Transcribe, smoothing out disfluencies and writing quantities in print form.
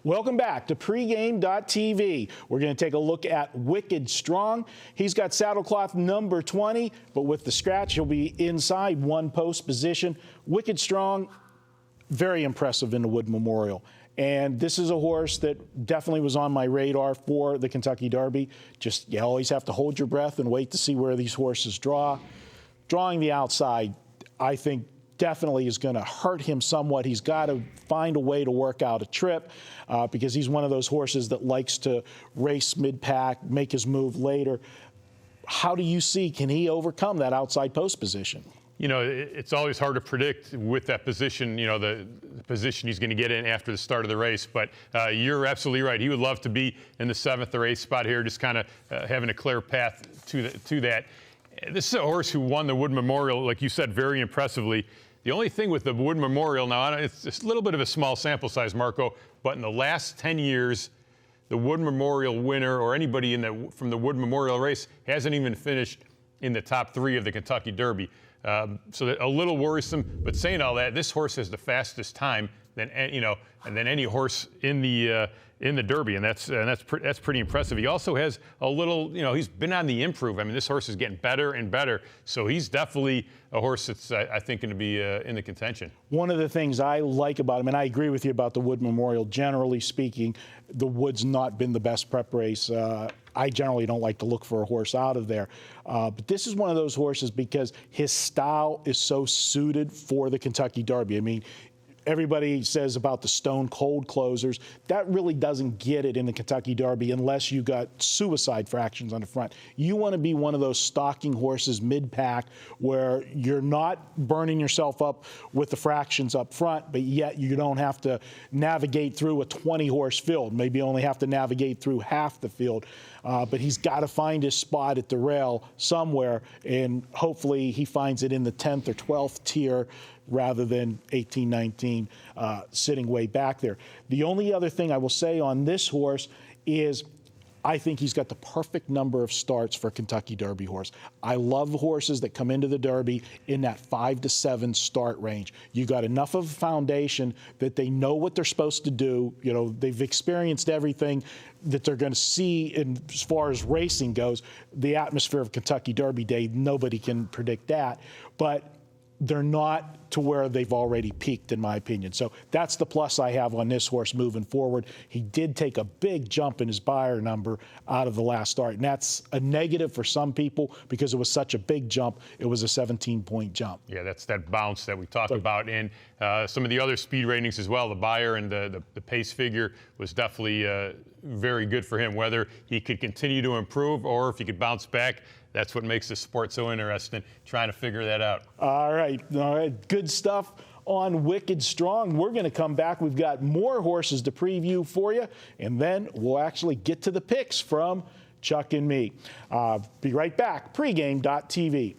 Welcome back to pregame.tv. We're going to take a look at Wicked Strong. He's got saddle cloth number 20, but with the scratch, he'll be inside one post position. Wicked Strong, very impressive in the Wood Memorial. And this is a horse that definitely was on my radar for the Kentucky Derby. Just, you always have to hold your breath and wait to see where these horses draw. Drawing the outside, I think, definitely is going to hurt him somewhat. He's got to find a way to work out a trip because he's one of those horses that likes to race mid-pack, make his move later. How do you see, can he overcome that outside post position? You know, it's always hard to predict with that position, you know, the position he's going to get in after the start of the race. But you're absolutely right. He would love to be in the 7th or 8th spot here, just kind of having a clear path to that. This is a horse who won the Wood Memorial, like you said, very impressively. The only thing with the Wood Memorial, now it's a little bit of a small sample size, Marco, but in the last 10 years, the Wood Memorial winner or anybody from the Wood Memorial race hasn't even finished in the top 3 of the Kentucky Derby. So a little worrisome, but saying all that, this horse has the fastest time than any horse in the Derby, and that's pretty impressive. He also has a little, he's been on the improve. I mean, this horse is getting better and better, so he's definitely a horse that's I think going to be in the contention. One of the things I like about him, and I agree with you about the Wood Memorial, generally speaking, the Wood's not been the best prep race. I generally don't like to look for a horse out of there. But this is one of those horses because his style is so suited for the Kentucky Derby. I mean, everybody says about the stone cold closers. That really doesn't get it in the Kentucky Derby unless you got suicide fractions on the front. You want to be one of those stalking horses mid-pack where you're not burning yourself up with the fractions up front, but yet you don't have to navigate through a 20-horse field. Maybe only have to navigate through half the field. But he's got to find his spot at the rail somewhere, and hopefully he finds it in the 10th or 12th tier rather than 18, 19, sitting way back there. The only other thing I will say on this horse is I think he's got the perfect number of starts for a Kentucky Derby horse. I love horses that come into the Derby in that 5 to 7 start range. You got enough of a foundation that they know what they're supposed to do. You know, they've experienced everything that they're going to see as far as racing goes. The atmosphere of Kentucky Derby Day, nobody can predict that. But they're not to where they've already peaked, in my opinion. So that's the plus I have on this horse moving forward. He did take a big jump in his buyer number out of the last start, and that's a negative for some people because it was such a big jump. It was a 17-point jump. Yeah, that's that bounce that we talked about. And some of the other speed ratings as well, the buyer and the pace figure was definitely very good for him. Whether he could continue to improve or if he could bounce back, that's what makes the sport so interesting, trying to figure that out. All right. Good stuff on Wicked Strong. We're going to come back. We've got more horses to preview for you, and then we'll actually get to the picks from Chuck and me. Be right back. Pregame.tv.